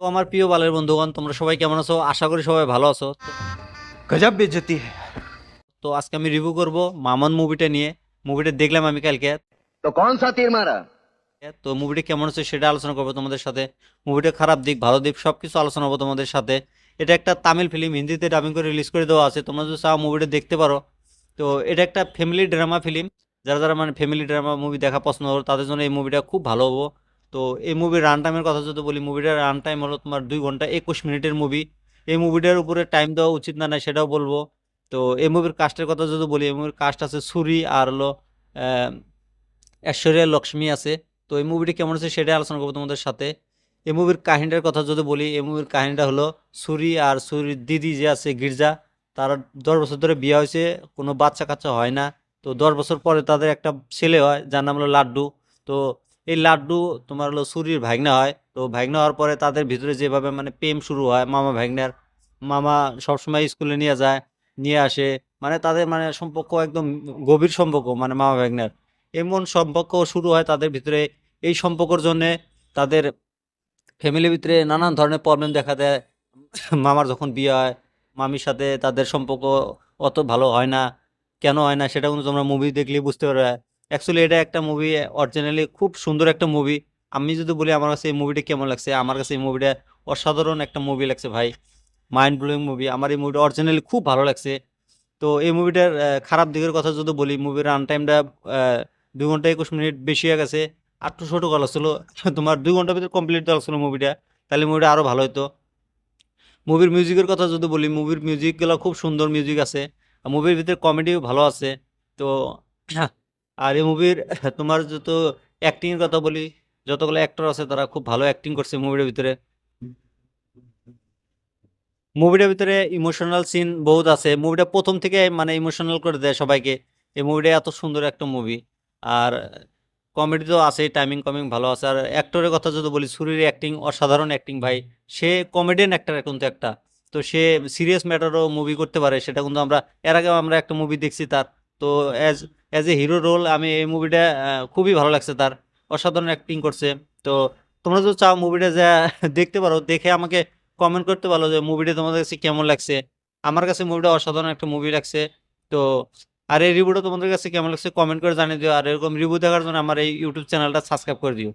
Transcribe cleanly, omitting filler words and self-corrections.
তো আমার প্রিয় বালের বন্ধুগণ, তোমরা সবাই কেমন আছো? আশা করি সবাই ভালো আছো। गजब बेइज्जती है। তো আজকে আমি রিভিউ করব মামন মুভিটা নিয়ে। মুভিটা দেখলাম আমি কালকে। तो कौन सा तीर मारा। তো মুভিটা কেমন হচ্ছে সেটা আলোচনা করবো তোমাদের সাথে। মুভিটা খারাপ দিক ভালো দিক সবকিছু আলোচনা করবো তোমাদের সাথে। এটা একটা তামিল ফিল্ম, হিন্দিতে ডাবিং করে রিলিজ করে দেওয়া আছে, তোমরা যদি চাও মুভিটা দেখতে পারো। তো এটা একটা ফ্যামিলি ড্রামা ফিল্ম। যারা যারা মানে ফ্যামিলি ড্রামা মুভি দেখা পছন্দ করো তাদের জন্য এই মুভিটা খুব ভালো হবো। তো এই মুভির রান টাইমের কথা যদি বলি, মুভিটার রান টাইম হলো তোমার 2 ঘন্টা 21 মিনিটের মুভি। এই মুভিটার উপরে টাইম দেওয়া উচিত না না সেটাও বলবো। তো এই মুভির কাস্টের কথা যদি বলি, এই মুভির কাস্ট আছে সুরি আর হলো ঐশ্বরিয়া লক্ষ্মী আছে। তো এই মুভিটি কেমন হচ্ছে সেটাই আলোচনা করবো তোমাদের সাথে। এই মুভির কাহিনীটার কথা যদি বলি, এই মুভির কাহিনীটা হলো সুরি আর সুরির দিদি যে আছে গির্জা, তার 10 বছর ধরে বিয়ে হয়েছে, কোনো বাচ্চা কাচ্চা হয় না। তো 10 বছর পরে তাদের একটা ছেলে হয় যার নাম হলো লাড্ডু। তো এই লাড্ডু তোমার হলো সুরির ভাগ্না হয়। তো ভাগ্না হওয়ার পরে তাদের ভিতরে যেভাবে মানে প্রেম শুরু হয় মামা ভাগ্নার, মামা সবসময় স্কুলে নিয়ে যায়, নিয়ে আসে, মানে তাদের মানে সম্পর্ক একদম গভীর সম্পর্ক মানে মামা ভাগ্নার। এমন সম্পর্ক শুরু হয় তাদের ভিতরে। এই সম্পর্কের জন্য তাদের ফ্যামিলির ভিতরে নানান ধরনের প্রবলেম দেখা দেয়। মামার যখন বিয়ে হয়, মামির সাথে তাদের সম্পর্ক অত ভালো হয় না। কেন হয় না সেটা কিন্তু তোমরা মুভি দেখলেই বুঝতে পারবে। অ্যাকচুয়ালি এটা একটা মুভি, অরিজিনালি খুব সুন্দর একটা মুভি। আমি যদি বলি আমার কাছে এই মুভিটা কেমন লাগছে, আমার কাছে এই মুভিটা অসাধারণ একটা মুভি লাগছে ভাই। Mind blowing movie. আমার এই মুভিটা অরিজিনালি খুব ভালো লাগছে। তো এই মুভিটার খারাপ দিকের কথা যদি বলি, মুভির রান টাইমটা 2 ঘন্টা 21 মিনিট বেশি হয়ে গেছে। আর একটু ছোটো করা ছিল। তোমার 2 ঘন্টার ভিতরে কমপ্লিট দেওয়া ছিল মুভিটা, তাহলে মুভিটা আরও ভালো হতো। মুভির মিউজিকের কথা যদি বলি, মুভির মিউজিকগুলো খুব সুন্দর মিউজিক আছে। আর মুভির ভিতরে কমেডিও ভালো আছে। তো আর এই মুভির তোমার যত অ্যাক্টিংয়ের কথা বলি, যতগুলো অ্যাক্টর আছে তারা খুব ভালো অ্যাক্টিং করছে মুভির ভিতরে। মুভিটার ভিতরে ইমোশনাল সিন বহুত আছে। মুভিটা প্রথম থেকে মানে ইমোশনাল করে দেয় সবাইকে। এই মুভিটা এত সুন্দর একটা মুভি। আর কমেডি তো আছেই, টাইমিং কমিং ভালো আছে। আর অ্যাক্টরের কথা যদি বলি, সুরির অ্যাক্টিং অসাধারণ অ্যাক্টিং ভাই। সে কমেডিয়ান অ্যাক্টর কিন্তু একটা। তো সে সিরিয়াস ম্যাটারও মুভি করতে পারে, সেটা কিন্তু আমরা এর আগেও আমরা একটা মুভি দেখছি তার। তো as as a hero role আমি এই মুভিটা খুবই ভালো লাগছে তার। অসাধারণ অ্যাক্টিং করছে। তো তোমরা যদি চাও মুভিটা যা দেখতে পারো, দেখে আমাকে কমেন্ট করতে পারো যে মুভিটা তোমাদের কাছে কেমন লাগছে। আমার কাছে মুভিটা অসাধারণ একটা মুভি লাগছে। তো আর এই রিভিউটা তোমাদের কাছে কেমন লাগছে কমেন্ট করে জানিয়ে দিও। আর এরকম রিভিউ দেখার জন্য আমার এই ইউটিউব চ্যানেলটা সাবস্ক্রাইব করে দিও।